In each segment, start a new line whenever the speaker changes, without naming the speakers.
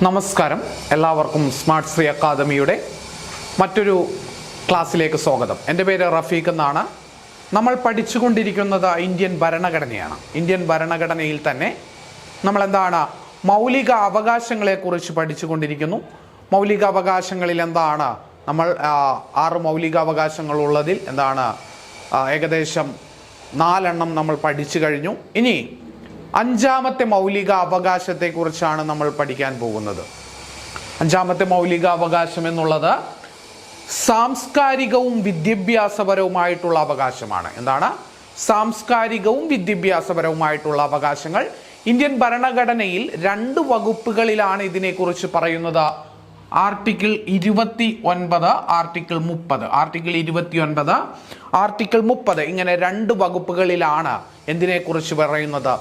നമസ്കാരം, എല്ലാവർക്കും സ്മാർട്ട് ശ്രീ അക്കാദമിയുടെ മറ്റൊരു ക്ലാസ്സിലേക്ക് സ്വാഗതം. എൻ്റെ പേര് റഫീഖ് എന്നാണ്. നമ്മൾ പഠിച്ചുകൊണ്ടിരിക്കുന്നത് ഇന്ത്യൻ ഭരണഘടനയാണ്. ഇന്ത്യൻ ഭരണഘടനയിൽ തന്നെ നമ്മൾ മൗലിക അവകാശങ്ങളെക്കുറിച്ച് പഠിച്ചുകൊണ്ടിരിക്കുന്നു. മൗലിക അവകാശങ്ങളിൽ നമ്മൾ 6 മൗലിക അവകാശങ്ങളുള്ളതിൽ ഏകദേശം 4 എണ്ണം നമ്മൾ പഠിച്ചു കഴിഞ്ഞു. ഇനി 5ാമത്തെ മൗലിക അവകാശത്തെക്കുറിച്ചാണ് നമ്മൾ പഠിക്കാൻ പോകുന്നത്. 5ാമത്തെ മൗലിക അവകാശം എന്നുള്ളത് സാംസ്കാരികവും വിദ്യാഭ്യാസപരവുമായിട്ടുള്ള അവകാശമാണ്. സാംസ്കാരികവും വിദ്യാഭ്യാസപരവുമായിട്ടുള്ള അവകാശങ്ങൾ ഇന്ത്യൻ ഭരണഘടനയിൽ 2 വകുപ്പുകളിലാണ് ഇതിനെക്കുറിച്ച് പറയുന്നത്. Article 29, article 30. ആർട്ടിക്കിൾ 29, ആർട്ടിക്കിൾ 30 ഇങ്ങനെ 2 വകുപ്പുകളിലാണ് എന്തിനെക്കുറിച്ച് പറയുന്നത്?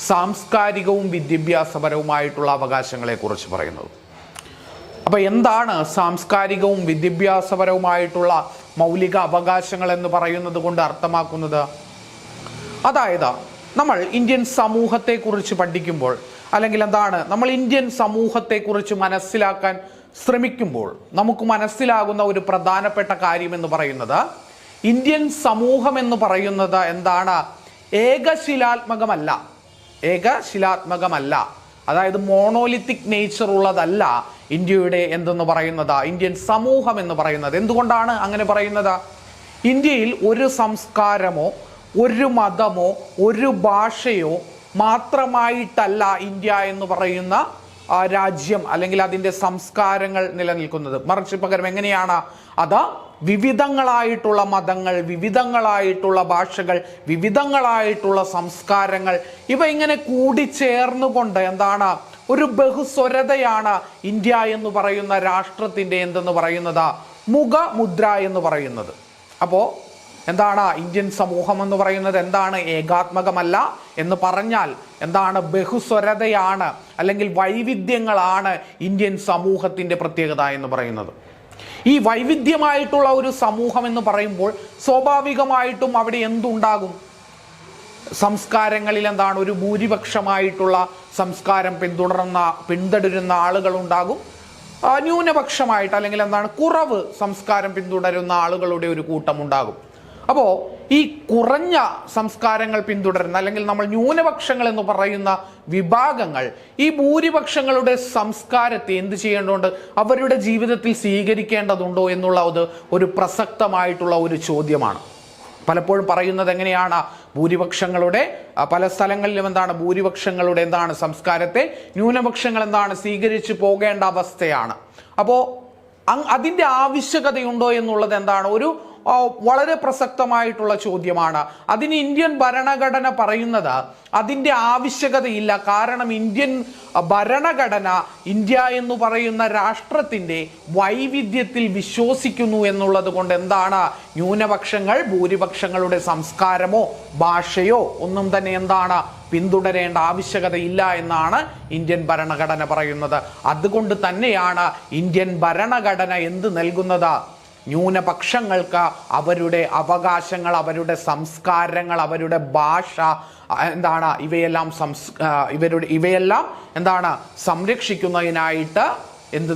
സാംസ്കാരികവും വിദ്യാഭ്യാസപരവുമായിട്ടുള്ള അവകാശങ്ങളെ കുറിച്ച് പറയുന്നത്. അപ്പൊ എന്താണ് സാംസ്കാരികവും വിദ്യാഭ്യാസപരവുമായിട്ടുള്ള മൗലിക അവകാശങ്ങൾ എന്ന് പറയുന്നത് കൊണ്ട് അർത്ഥമാക്കുന്നത്? അതായത് നമ്മൾ ഇന്ത്യൻ സമൂഹത്തെക്കുറിച്ച് പഠിക്കുമ്പോൾ, അല്ലെങ്കിൽ നമ്മൾ ഇന്ത്യൻ സമൂഹത്തെക്കുറിച്ച് മനസ്സിലാക്കാൻ ശ്രമിക്കുമ്പോൾ നമുക്ക് മനസ്സിലാകുന്ന ഒരു പ്രധാനപ്പെട്ട കാര്യം എന്ന് പറയുന്നത്, ഇന്ത്യൻ സമൂഹം എന്ന് പറയുന്നത് ഏകശിലാത്മകമല്ല. അതായത് മോണോലിത്തിക് നേച്ചർ ഉള്ളതല്ല ഇന്ത്യയുടെ ഇന്ത്യൻ സമൂഹം എന്ന് പറയുന്നത്. എന്തുകൊണ്ടാണ് അങ്ങനെ പറയുന്നത്? ഇന്ത്യയിൽ ഒരു സംസ്കാരമോ ഒരു മതമോ ഒരു ഭാഷയോ മാത്രമായിട്ടല്ല ഇന്ത്യ എന്ന് പറയുന്ന രാജ്യം അല്ലെങ്കിൽ അതിൻ്റെ സംസ്കാരങ്ങൾ നിലനിൽക്കുന്നത്. മറിച്ച് പകരം എങ്ങനെയാണ് അത്? വിവിധങ്ങളായിട്ടുള്ള മതങ്ങൾ, വിവിധങ്ങളായിട്ടുള്ള ഭാഷകൾ, വിവിധങ്ങളായിട്ടുള്ള സംസ്കാരങ്ങൾ, ഇവ ഇങ്ങനെ കൂടിച്ചേർന്നുകൊണ്ട് ഒരു ബഹുസ്വരതയാണ് ഇന്ത്യ എന്ന് പറയുന്ന രാഷ്ട്രത്തിൻ്റെ മുഖമുദ്ര എന്ന് പറയുന്നത്. അപ്പോൾ ഇന്ത്യൻ സമൂഹം എന്ന് പറയുന്നത് ഏകാത്മകമല്ല എന്ന് പറഞ്ഞാൽ ബഹുസ്വരതയാണ്, അല്ലെങ്കിൽ വൈവിധ്യങ്ങളാണ് ഇന്ത്യൻ സമൂഹത്തിൻ്റെ പ്രത്യേകത എന്ന് പറയുന്നത്. ഈ വൈവിധ്യമായിട്ടുള്ള ഒരു സമൂഹം എന്ന് പറയുമ്പോൾ സ്വാഭാവികമായിട്ടും അവിടെ എന്തുണ്ടാകും? സംസ്കാരങ്ങളിൽ ഒരു ഭൂരിപക്ഷമായിട്ടുള്ള സംസ്കാരം പിന്തുടരുന്ന ആളുകൾ ഉണ്ടാകും. ന്യൂനപക്ഷമായിട്ട് അല്ലെങ്കിൽ കുറവ് സംസ്കാരം പിന്തുടരുന്ന ആളുകളുടെ ഒരു കൂട്ടം ഉണ്ടാകും. അപ്പോൾ ഈ കുറഞ്ഞ സംസ്കാരങ്ങൾ പിന്തുടരുന്ന, അല്ലെങ്കിൽ നമ്മൾ ന്യൂനപക്ഷങ്ങൾ എന്ന് പറയുന്ന വിഭാഗങ്ങൾ ഈ ഭൂരിപക്ഷങ്ങളുടെ സംസ്കാരത്തെ എന്ത് ചെയ്യേണ്ടതുണ്ട്? അവരുടെ ജീവിതത്തിൽ സ്വീകരിക്കേണ്ടതുണ്ടോ എന്നുള്ള ഒരു പ്രസക്തമായിട്ടുള്ള ഒരു ചോദ്യമാണ്. പലപ്പോഴും പറയുന്നത് എങ്ങനെയാണ്? ഭൂരിപക്ഷങ്ങളുടെ പല സ്ഥലങ്ങളിലും ഭൂരിപക്ഷങ്ങളുടെ സംസ്കാരത്തെ ന്യൂനപക്ഷങ്ങൾ സ്വീകരിച്ചു പോകേണ്ട അവസ്ഥയാണ്. അപ്പോൾ അതിൻ്റെ ആവശ്യകതയുണ്ടോ എന്നുള്ളത് ഒരു വളരെ പ്രസക്തമായിട്ടുള്ള ചോദ്യമാണ്. അതിന് ഇന്ത്യൻ ഭരണഘടന പറയുന്നത് അതിൻ്റെ ആവശ്യകതയില്ല. കാരണം ഇന്ത്യൻ ഭരണഘടന ഇന്ത്യ എന്ന് പറയുന്ന രാഷ്ട്രത്തിൻ്റെ വൈവിധ്യത്തിൽ വിശ്വസിക്കുന്നു എന്നുള്ളത് കൊണ്ട് ന്യൂനപക്ഷങ്ങൾ ഭൂരിപക്ഷങ്ങളുടെ സംസ്കാരമോ ഭാഷയോ ഒന്നും തന്നെ പിന്തുടരേണ്ട ആവശ്യകതയില്ല എന്നാണ് ഇന്ത്യൻ ഭരണഘടന പറയുന്നത്. അതുകൊണ്ട് തന്നെയാണ് ഇന്ത്യൻ ഭരണഘടന എന്ത് നൽകുന്നത്? ന്യൂനപക്ഷങ്ങൾക്ക് അവരുടെ അവകാശങ്ങൾ, അവരുടെ സംസ്കാരങ്ങൾ, അവരുടെ ഭാഷ ഇവയെല്ലാം സംരക്ഷിക്കുന്നതിനായിട്ട്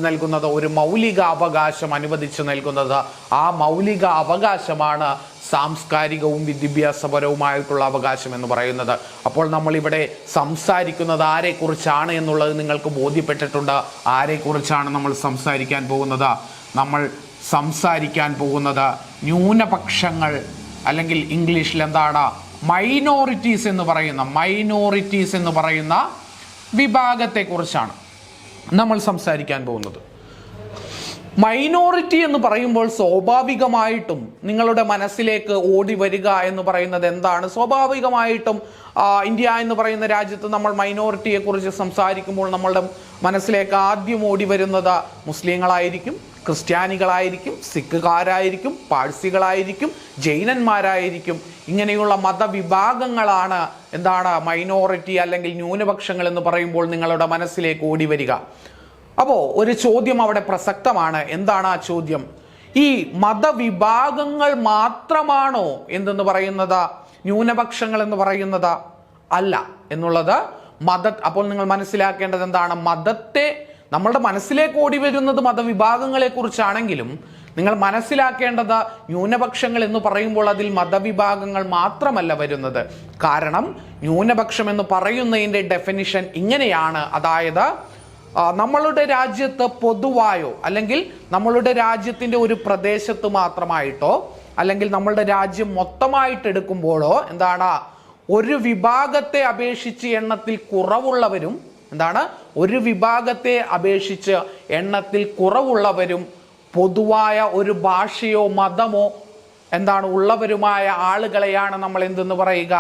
നൽകുന്നത്? ഒരു മൗലിക അവകാശം അനുവദിച്ചു നൽകുന്നത്. ആ മൗലിക അവകാശമാണ് സാംസ്കാരികവും വിദ്യാഭ്യാസപരവുമായിട്ടുള്ള അവകാശം എന്ന് പറയുന്നത്. അപ്പോൾ നമ്മളിവിടെ സംസാരിക്കുന്നത് ആരെക്കുറിച്ചാണ് എന്നുള്ളത് നിങ്ങൾക്ക് ബോധ്യപ്പെട്ടിട്ടുണ്ട്. ആരെക്കുറിച്ചാണ് നമ്മൾ സംസാരിക്കാൻ പോകുന്നത്? നമ്മൾ സംസാരിക്കാൻ പോകുന്നത് ന്യൂനപക്ഷങ്ങൾ, അല്ലെങ്കിൽ ഇംഗ്ലീഷിൽ മൈനോറിറ്റീസ് എന്ന് പറയുന്ന വിഭാഗത്തെക്കുറിച്ചാണ് നമ്മൾ സംസാരിക്കാൻ പോകുന്നത്. മൈനോറിറ്റി എന്ന് പറയുമ്പോൾ സ്വാഭാവികമായിട്ടും നിങ്ങളുടെ മനസ്സിലേക്ക് ഓടി വരിക എന്ന് പറയുന്നത് സ്വാഭാവികമായിട്ടും ഇന്ത്യ എന്ന് പറയുന്ന രാജ്യത്ത് നമ്മൾ മൈനോറിറ്റിയെ കുറിച്ച് സംസാരിക്കുമ്പോൾ നമ്മളുടെ മനസ്സിലേക്ക് ആദ്യം ഓടി വരുന്നത് മുസ്ലിങ്ങളായിരിക്കും, ക്രിസ്ത്യാനികളായിരിക്കും, സിഖുകാരായിരിക്കും, പാഴ്സികളായിരിക്കും, ജൈനന്മാരായിരിക്കും. ഇങ്ങനെയുള്ള മതവിഭാഗങ്ങളാണ് മൈനോറിറ്റി അല്ലെങ്കിൽ ന്യൂനപക്ഷങ്ങൾ എന്ന് പറയുമ്പോൾ നിങ്ങളുടെ മനസ്സിലേക്ക് ഓടി വരിക. അപ്പോൾ ഒരു ചോദ്യം അവിടെ പ്രസക്തമാണ്. എന്താണ് ആ ചോദ്യം? ഈ മതവിഭാഗങ്ങൾ മാത്രമാണോ പറയുന്നത് ന്യൂനപക്ഷങ്ങൾ എന്ന് പറയുന്നത്? അല്ല എന്നുള്ളത് അപ്പോൾ നിങ്ങൾ മനസ്സിലാക്കേണ്ടത് മതത്തെ നമ്മളുടെ മനസ്സിലേക്ക് ഓടി വരുന്നത് മതവിഭാഗങ്ങളെ കുറിച്ചാണെങ്കിലും നിങ്ങൾ മനസ്സിലാക്കേണ്ടത് ന്യൂനപക്ഷങ്ങൾ എന്ന് പറയുമ്പോൾ അതിൽ മതവിഭാഗങ്ങൾ മാത്രമല്ല വരുന്നത്. കാരണം ന്യൂനപക്ഷം എന്ന് പറയുന്നതിൻ്റെ ഡെഫിനിഷൻ ഇങ്ങനെയാണ്. അതായത് നമ്മളുടെ രാജ്യത്ത് പൊതുവായോ അല്ലെങ്കിൽ നമ്മളുടെ രാജ്യത്തിൻ്റെ ഒരു പ്രദേശത്ത് മാത്രമായിട്ടോ അല്ലെങ്കിൽ നമ്മളുടെ രാജ്യം മൊത്തമായിട്ട് എടുക്കുമ്പോഴോ എന്താണ്, ഒരു വിഭാഗത്തെ അപേക്ഷിച്ച് എണ്ണത്തിൽ കുറവുള്ളവരും ഒരു വിഭാഗത്തെ അപേക്ഷിച്ച് എണ്ണത്തിൽ കുറവുള്ളവരും പൊതുവായ ഒരു ഭാഷയോ മതമോ ഉള്ളവരുമായ ആളുകളെയാണ് നമ്മൾ എന്തെന്ന് പറയുക,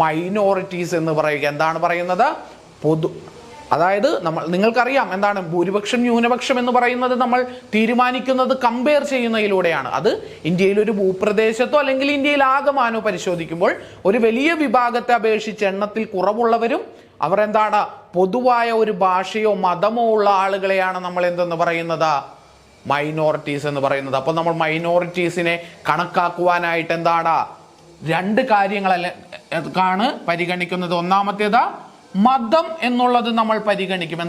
മൈനോറിറ്റീസ് എന്ന് പറയുക. എന്താണ് പറയുന്നത്? അതായത് നിങ്ങൾക്കറിയാം ഭൂരിപക്ഷം ന്യൂനപക്ഷം എന്ന് പറയുന്നത് നമ്മൾ തീരുമാനിക്കുന്നത് കമ്പയർ ചെയ്യുന്നതിലൂടെയാണ്. അത് ഇന്ത്യയിൽ ഒരു ഭൂപ്രദേശത്തോ അല്ലെങ്കിൽ ഇന്ത്യയിൽ ആകമാനോ പരിശോധിക്കുമ്പോൾ ഒരു വലിയ വിഭാഗത്തെ അപേക്ഷിച്ച് എണ്ണത്തിൽ കുറവുള്ളവരും അവർ പൊതുവായ ഒരു ഭാഷയോ മതമോ ഉള്ള ആളുകളെയാണ് നമ്മൾ എന്തെന്ന് പറയുന്നത്, മൈനോറിറ്റീസ് എന്ന് പറയുന്നത്. അപ്പോൾ നമ്മൾ മൈനോറിറ്റീസിനെ കണക്കാക്കുവാനായിട്ട് രണ്ട് കാര്യങ്ങളാണ് പരിഗണിക്കുന്നത്. ഒന്നാമത്തേത് മതം എന്നുള്ളത് നമ്മൾ പരിഗണിക്കും.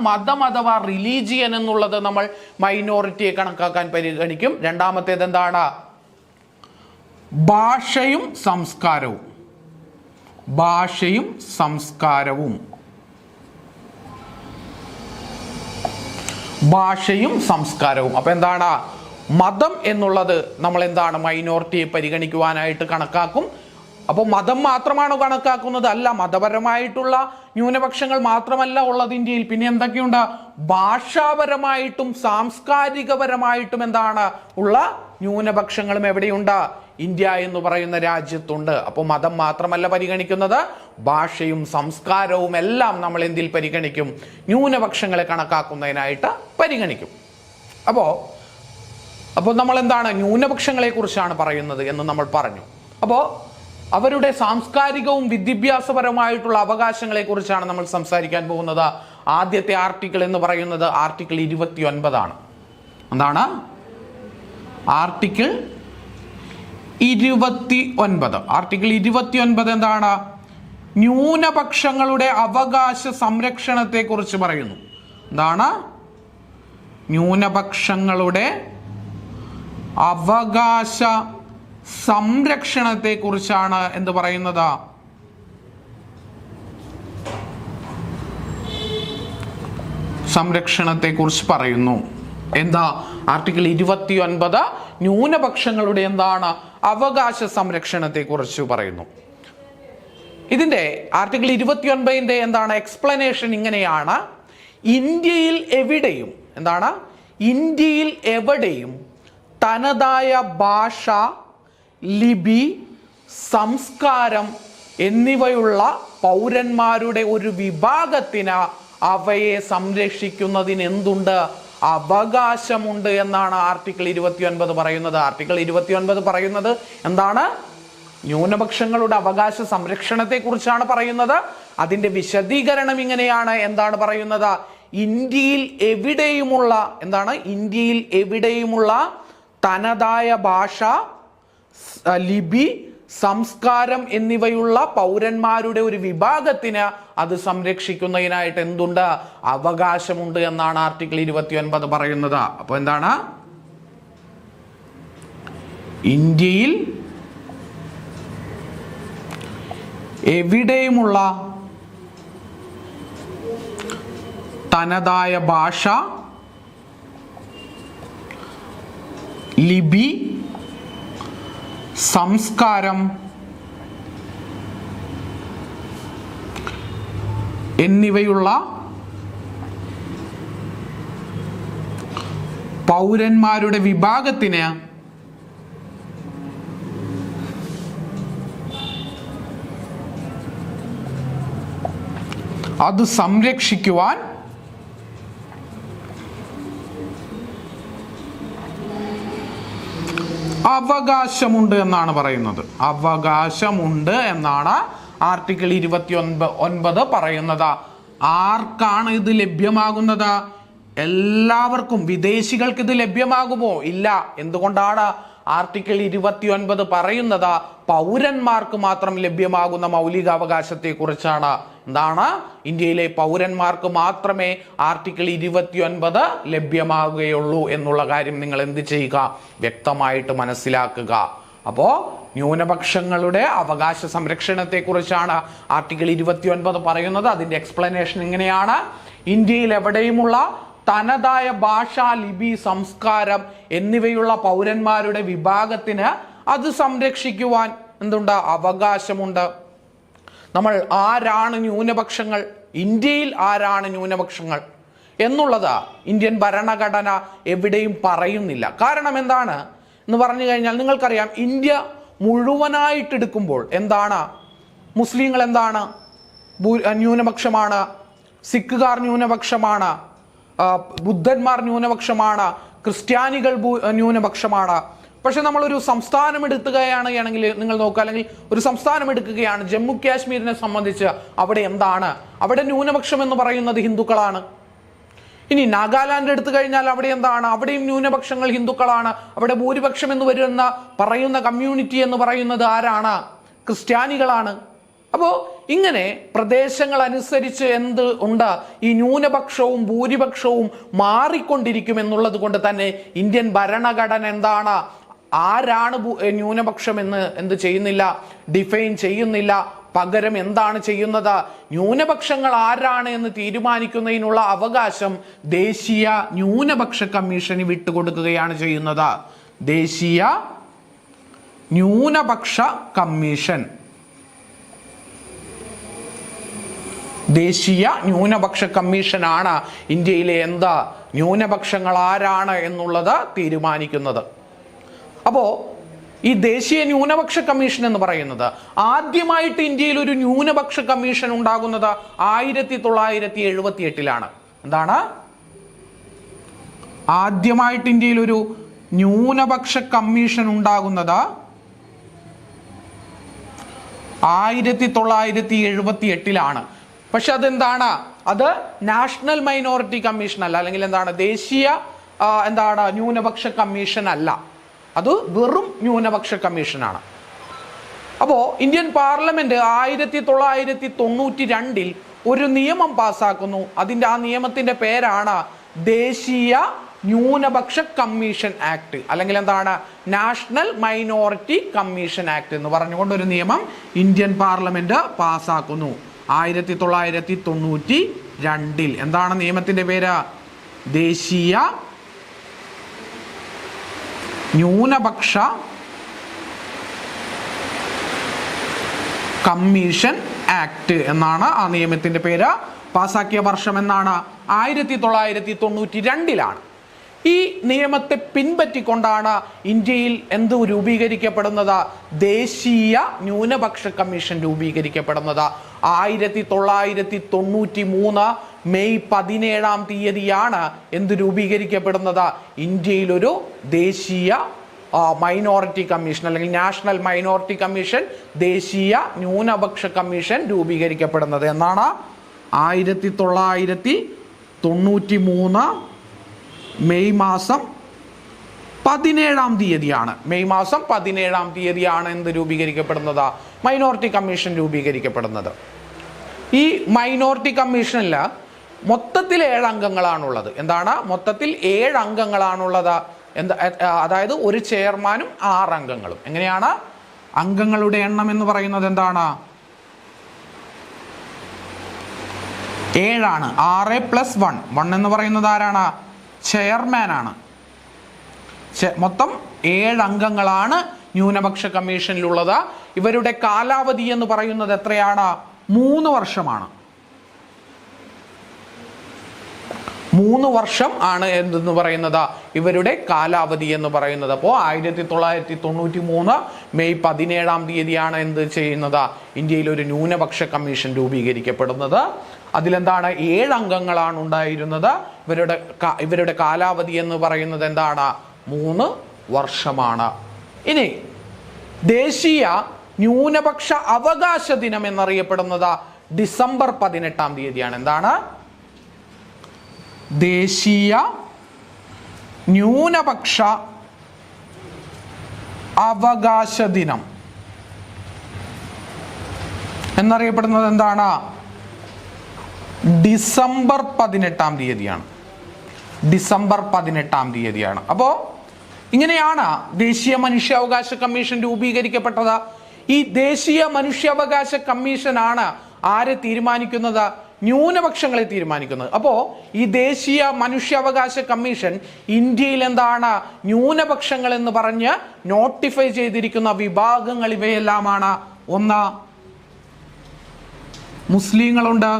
മതം അഥവാ റിലീജിയൻ എന്നുള്ളത് നമ്മൾ മൈനോറിറ്റിയെ കണക്കാക്കാൻ പരിഗണിക്കും. രണ്ടാമത്തേത് ഭാഷയും സംസ്കാരവും. ഭാഷയും സംസ്കാരവും അപ്പൊ മതം എന്നുള്ളത് നമ്മൾ മൈനോറിറ്റിയെ പരിഗണിക്കുവാനായിട്ട് കണക്കാക്കും. അപ്പോൾ മതം മാത്രമാണോ കണക്കാക്കുന്നത്? അല്ല, മതപരമായിട്ടുള്ള ന്യൂനപക്ഷങ്ങൾ മാത്രമല്ല ഉള്ളത് ഇന്ത്യയിൽ. പിന്നെ എന്തൊക്കെയുണ്ട്? ഭാഷാപരമായിട്ടും സാംസ്കാരികപരമായിട്ടും ഉള്ള ന്യൂനപക്ഷങ്ങളും എവിടെയുണ്ട്? ഇന്ത്യ എന്ന് പറയുന്ന രാജ്യത്തുണ്ട്. അപ്പോൾ മതം മാത്രമല്ല പരിഗണിക്കുന്നത്, ഭാഷയും സംസ്കാരവും എല്ലാം നമ്മൾ എന്തിൽ പരിഗണിക്കും? ന്യൂനപക്ഷങ്ങളെ കണക്കാക്കുന്നതിനായിട്ട് പരിഗണിക്കും. അപ്പോൾ നമ്മൾ ന്യൂനപക്ഷങ്ങളെ കുറിച്ചാണ് പറയുന്നത് എന്ന് നമ്മൾ പറഞ്ഞു. അപ്പോൾ അവരുടെ സാംസ്കാരികവും വിദ്യാഭ്യാസപരമായിട്ടുള്ള അവകാശങ്ങളെ കുറിച്ചാണ് നമ്മൾ സംസാരിക്കാൻ പോകുന്നത്. ആദ്യത്തെ ആർട്ടിക്കിൾ എന്ന് പറയുന്നത് ആർട്ടിക്കിൾ 29 ആർട്ടിക്കിൾ 29. ആർട്ടിക്കിൾ 29 ന്യൂനപക്ഷങ്ങളുടെ അവകാശ സംരക്ഷണത്തെ കുറിച്ച് പറയുന്നു. ന്യൂനപക്ഷങ്ങളുടെ അവകാശ സംരക്ഷണത്തെ കുറിച്ചാണ് എന്ത് പറയുന്നത്? സംരക്ഷണത്തെ കുറിച്ച് പറയുന്നു. ആർട്ടിക്കിൾ 29 ന്യൂനപക്ഷങ്ങളുടെ അവകാശ സംരക്ഷണത്തെ കുറിച്ച് പറയുന്നു. ഇതിന്റെ ആർട്ടിക്കിൾ 29 എക്സ്പ്ലനേഷൻ ഇങ്ങനെയാണ്. ഇന്ത്യയിൽ എവിടെയും തനതായ ഭാഷ, ലിപി, സംസ്കാരം എന്നിവയുള്ള പൗരന്മാരുടെ ഒരു വിഭാഗത്തിന് അവയെ സംരക്ഷിക്കുന്നതിന് അവകാശമുണ്ട് എന്നാണ് ആർട്ടിക്കിൾ 29 പറയുന്നത്. ആർട്ടിക്കിൾ 29 പറയുന്നത് ന്യൂനപക്ഷങ്ങളുടെ അവകാശ സംരക്ഷണത്തെ കുറിച്ചാണ് പറയുന്നത്. അതിന്റെ വിശദീകരണം ഇങ്ങനെയാണ്. പറയുന്നത്? ഇന്ത്യയിൽ എവിടെയുമുള്ള തനതായ ഭാഷ, ലിപി, സംസ്കാരം എന്നിവയുള്ള പൗരന്മാരുടെ ഒരു വിഭാഗത്തിന് അത് സംരക്ഷിക്കുന്നതിനായിട്ട് അവകാശമുണ്ട് എന്നാണ് ആർട്ടിക്കിൾ 29 പറയുന്നത്. അപ്പോൾ ഇന്ത്യയിൽ എവിടെയുമുള്ള തനതായ ഭാഷ, ലിപി, സംസ്കാരം എന്നിവയുള്ള പൗരന്മാരുടെ വിഭാഗത്തിന് അത് സംരക്ഷിക്കുവാൻ അവകാശമുണ്ട് എന്നാണ് പറയുന്നത്. അവകാശമുണ്ട് എന്നാണ് ആർട്ടിക്കിൾ 29 പറയുന്നത്. ആർക്കാണ് ഇത് ലഭ്യമാകുന്നത്? എല്ലാവർക്കും. വിദേശികൾക്ക് ഇത് ലഭ്യമാകുമോ? ഇല്ല. എന്തുകൊണ്ടാണ്? ആർട്ടിക്കിൾ 29 പറയുന്നത് പൗരന്മാർക്ക് മാത്രം ലഭ്യമാകുന്ന മൗലികാവകാശത്തെ കുറിച്ചാണ്. എന്താണ്? ഇന്ത്യയിലെ പൗരന്മാർക്ക് മാത്രമേ ആർട്ടിക്കിൾ 29 ലഭ്യമാകുകയുള്ളൂ എന്നുള്ള കാര്യം നിങ്ങൾ എന്ത് ചെയ്യുക? വ്യക്തമായിട്ട് മനസ്സിലാക്കുക. അപ്പോ ന്യൂനപക്ഷങ്ങളുടെ അവകാശ സംരക്ഷണത്തെ കുറിച്ചാണ് ആർട്ടിക്കിൾ 29 പറയുന്നത്. അതിന്റെ എക്സ്പ്ലനേഷൻ ഇങ്ങനെയാണ്: ഇന്ത്യയിൽ എവിടെയുമുള്ള തനതായ ഭാഷ, ലിപി, സംസ്കാരം എന്നിവയുള്ള പൗരന്മാരുടെ വിഭാഗത്തിന് അത് സംരക്ഷിക്കുവാൻ എന്തുണ്ട്? അവകാശമുണ്ട്. നമ്മൾ ആരാണ് ന്യൂനപക്ഷങ്ങൾ, ഇന്ത്യയിൽ ആരാണ് ന്യൂനപക്ഷങ്ങൾ എന്നുള്ളത് ഇന്ത്യൻ ഭരണഘടന എവിടെയും പറയുന്നില്ല. കാരണം എന്താണ് എന്ന് പറഞ്ഞു കഴിഞ്ഞാൽ നിങ്ങൾക്കറിയാം, ഇന്ത്യ മുഴുവനായിട്ട് എടുക്കുമ്പോൾ എന്താണ്? മുസ്ലിങ്ങൾ എന്താണ്? ന്യൂനപക്ഷമാണ്. സിഖുകാർ ന്യൂനപക്ഷമാണ്. ബുദ്ധന്മാർ ന്യൂനപക്ഷമാണ്. ക്രിസ്ത്യാനികൾ ന്യൂനപക്ഷമാണ്. പക്ഷെ നമ്മളൊരു സംസ്ഥാനം എടുക്കുകയാണെങ്കിൽ നിങ്ങൾ നോക്കുക, അല്ലെങ്കിൽ ഒരു സംസ്ഥാനം എടുക്കുകയാണ്, ജമ്മു കാശ്മീരിനെ സംബന്ധിച്ച് അവിടെ എന്താണ്? അവിടെ ന്യൂനപക്ഷം എന്ന് പറയുന്നത് ഹിന്ദുക്കളാണ്. ഇനി നാഗാലാൻഡ് എടുത്തു കഴിഞ്ഞാൽ അവിടെ എന്താണ്? അവിടെയും ന്യൂനപക്ഷങ്ങൾ ഹിന്ദുക്കളാണ്. അവിടെ ഭൂരിപക്ഷം എന്ന് പറയുന്ന കമ്മ്യൂണിറ്റി എന്ന് പറയുന്നത് ആരാണ്? ക്രിസ്ത്യാനികളാണ്. അപ്പോ ഇങ്ങനെ പ്രദേശങ്ങൾ അനുസരിച്ച് എന്ത് ഉണ്ട്? ഈ ന്യൂനപക്ഷവും ഭൂരിപക്ഷവും മാറിക്കൊണ്ടിരിക്കും എന്നുള്ളത് കൊണ്ട് തന്നെ ഇന്ത്യൻ ഭരണഘടന എന്താണ്? ആരാണ് ന്യൂനപക്ഷം എന്ന് എന്ത് ചെയ്യുന്നില്ല? ഡിഫൈൻ ചെയ്യുന്നില്ല. പകരം എന്താണ് ചെയ്യുന്നത്? ന്യൂനപക്ഷങ്ങൾ ആരാണ് എന്ന് തീരുമാനിക്കുന്നതിനുള്ള അവകാശം ദേശീയ ന്യൂനപക്ഷ കമ്മീഷന് വിട്ടുകൊടുക്കുകയാണ് ചെയ്യുന്നത്. ദേശീയ ന്യൂനപക്ഷ കമ്മീഷൻ, ദേശീയ ന്യൂനപക്ഷ കമ്മീഷനാണ് ഇന്ത്യയിലെ എന്താ ന്യൂനപക്ഷങ്ങൾ ആരാണ് എന്നുള്ളത് തീരുമാനിക്കുന്നത്. അപ്പോ ഈ ദേശീയ ന്യൂനപക്ഷ കമ്മീഷൻ എന്ന് പറയുന്നത് ആദ്യമായിട്ട് ഇന്ത്യയിൽ ഒരു ന്യൂനപക്ഷ കമ്മീഷൻ ഉണ്ടാകുന്നത് 1978 എന്താണ്? ആദ്യമായിട്ട് ഇന്ത്യയിൽ ഒരു ന്യൂനപക്ഷ കമ്മീഷൻ ഉണ്ടാകുന്നത് 1978. പക്ഷെ അതെന്താണ്? അത് നാഷണൽ മൈനോറിറ്റി കമ്മീഷൻ അല്ല, അല്ലെങ്കിൽ എന്താണ്? ദേശീയ ന്യൂനപക്ഷ കമ്മീഷൻ അല്ല. അത് വെറും ന്യൂനപക്ഷ കമ്മീഷനാണ്. അപ്പോ ഇന്ത്യൻ പാർലമെന്റ് 1992 ഒരു നിയമം പാസ്സാക്കുന്നു. ആ നിയമത്തിന്റെ പേരാണ് ദേശീയ ന്യൂനപക്ഷ കമ്മീഷൻ ആക്ട്, അല്ലെങ്കിൽ എന്താണ്? നാഷണൽ മൈനോറിറ്റി കമ്മീഷൻ ആക്ട് എന്ന് പറഞ്ഞുകൊണ്ട് ഒരു നിയമം ഇന്ത്യൻ പാർലമെന്റ് പാസ്സാക്കുന്നു 1992. എന്താണ് നിയമത്തിന്റെ പേര്? ദേശീയ ന്യൂനപക്ഷ കമ്മീഷൻ ആക്ട് എന്നാണ് ആ നിയമത്തിന്റെ പേര്. പാസാക്കിയ വർഷം എന്നാണ്? 1992. ഈ നിയമത്തെ പിൻപറ്റിക്കൊണ്ടാണ് ഇന്ത്യയിൽ എന്ത് രൂപീകരിക്കപ്പെടുന്നത്? ദേശീയ ന്യൂനപക്ഷ കമ്മീഷൻ രൂപീകരിക്കപ്പെടുന്നത്. 1993 മെയ് 17 എന്ത് രൂപീകരിക്കപ്പെടുന്നത്? ഇന്ത്യയിൽ ഒരു ദേശീയ മൈനോറിറ്റി കമ്മീഷൻ, അല്ലെങ്കിൽ നാഷണൽ മൈനോറിറ്റി കമ്മീഷൻ, ദേശീയ ന്യൂനപക്ഷ കമ്മീഷൻ രൂപീകരിക്കപ്പെടുന്നത് എന്നാണ്. 1993 മെയ് മാസം 17 മെയ് മാസം 17 എന്ത് രൂപീകരിക്കപ്പെടുന്നത്? Minority commission രൂപീകരിക്കപ്പെടുന്നത്. ഈ മൈനോറിറ്റി കമ്മീഷനിൽ മൊത്തത്തിൽ 7 അംഗങ്ങളാണുള്ളത്. എന്താണ്? മൊത്തത്തിൽ 7 അംഗങ്ങളാണുള്ളത്. അതായത് ഒരു ചെയർമാനും 6 അംഗങ്ങളും. എങ്ങനെയാണ്? അംഗങ്ങളുടെ എണ്ണം എന്ന് പറയുന്നത് എന്താണ്? 7 6 + 1 എന്ന് പറയുന്നത് ആരാണ്? ചെയർമാൻ ആണ്. മൊത്തം 7 അംഗങ്ങളാണ് ന്യൂനപക്ഷ കമ്മീഷനിലുള്ളത്. ഇവരുടെ കാലാവധി എന്ന് പറയുന്നത് എത്രയാണ്? 3 വർഷമാണ്. 3 വർഷം ആണ് എന്തെന്ന് പറയുന്നത് ഇവരുടെ കാലാവധി എന്ന് പറയുന്നത്. അപ്പോൾ 1993 മെയ് 17 എന്ത് ചെയ്യുന്നത്? ഇന്ത്യയിൽ ഒരു ന്യൂനപക്ഷ കമ്മീഷൻ രൂപീകരിക്കപ്പെടുന്നത്. അതിലെന്താണ്? 7 അംഗങ്ങളാണ് ഉണ്ടായിരുന്നത്. ഇവരുടെ കാലാവധി എന്ന് പറയുന്നത് എന്താണ്? 3 വർഷമാണ്. ഇനി ദേശീയ ന്യൂനപക്ഷ അവകാശ ദിനം എന്നറിയപ്പെടുന്നത് ഡിസംബർ 18 എന്താണ്? ദേശീയ ന്യൂനപക്ഷ അവകാശ ദിനം എന്നറിയപ്പെടുന്നത് എന്താണ്? ഡിസംബർ 18-ാം തീയതിയാണ്. ഡിസംബർ 18-ാം തീയതിയാണ്. അപ്പോ ഇങ്ങനെയാണ് ദേശീയ മനുഷ്യാവകാശ കമ്മീഷൻ രൂപീകരിക്കപ്പെട്ടത്. ഈ ദേശീയ മനുഷ്യാവകാശ കമ്മീഷനാണ് ആരെ തീരുമാനിക്കുന്നത്? ന്യൂനപക്ഷങ്ങളെ തീരുമാനിക്കുന്നത്. അപ്പോ ഈ ദേശീയ മനുഷ്യാവകാശ കമ്മീഷൻ ഇന്ത്യയിൽ എന്താണ് ന്യൂനപക്ഷങ്ങൾ എന്ന് പറഞ്ഞ് നോട്ടിഫൈ ചെയ്തിരിക്കുന്ന വിഭാഗങ്ങൾ ഇവയെല്ലാമാണ്. ഒന്ന്, മുസ്ലിങ്ങളുണ്ട്,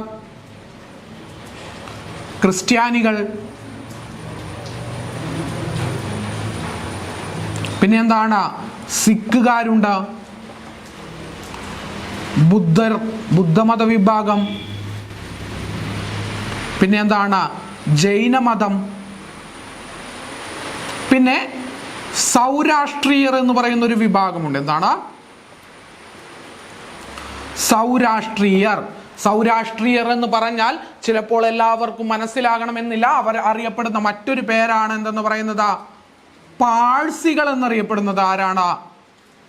ക്രിസ്ത്യാനികൾ, പിന്നെ എന്താണ് സിഖുകാരുണ്ട്, ബുദ്ധമത വിഭാഗം, പിന്നെ എന്താണ് ജൈനമതം, പിന്നെ സൗരാഷ്ട്രീയർ എന്ന് പറയുന്ന ഒരു വിഭാഗമുണ്ട്. എന്താണ് സൗരാഷ്ട്രീയർ എന്ന് പറഞ്ഞാൽ ചിലപ്പോൾ എല്ലാവർക്കും മനസ്സിലാകണമെന്നില്ല. അവർ അറിയപ്പെടുന്ന മറ്റൊരു പേരാണ് എന്തെന്ന് പറയുന്നത് പാഴ്സികൾ എന്നറിയപ്പെടുന്നത്. ആരാണ്?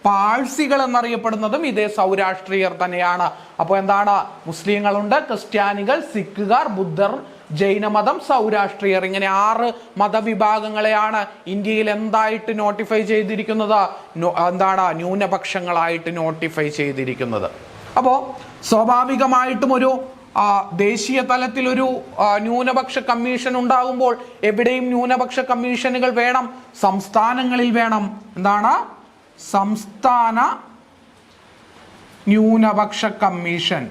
പാഴ്സികൾ എന്നറിയപ്പെടുന്നതും ഇതേ സൗരാഷ്ട്രീയർ തന്നെയാണ്. അപ്പോൾ എന്താണ്? മുസ്ലിങ്ങളുണ്ട്, ക്രിസ്ത്യാനികൾ, സിഖുകാർ, ബുദ്ധർ, ജൈനമതം, സൗരാഷ്ട്രീയർ, ഇങ്ങനെ 6 മതവിഭാഗങ്ങളെയാണ് ഇന്ത്യയിൽ എന്തായിട്ട് നോട്ടിഫൈ ചെയ്തിരിക്കുന്നത്? എന്താണ്? ന്യൂനപക്ഷങ്ങളായിട്ട് നോട്ടിഫൈ ചെയ്തിരിക്കുന്നത്. അപ്പോൾ സ്വാഭാവികമായിട്ടും ഒരു ദേശീയ തലത്തിൽ ഒരു ന്യൂനപക്ഷ കമ്മീഷൻ ഉണ്ടാകുമ്പോൾ എവിടെയും ന്യൂനപക്ഷ കമ്മീഷനുകൾ വേണം, സംസ്ഥാനങ്ങളിൽ വേണം. എന്താണ്? സംസ്ഥാന ന്യൂനപക്ഷ കമ്മീഷൻ.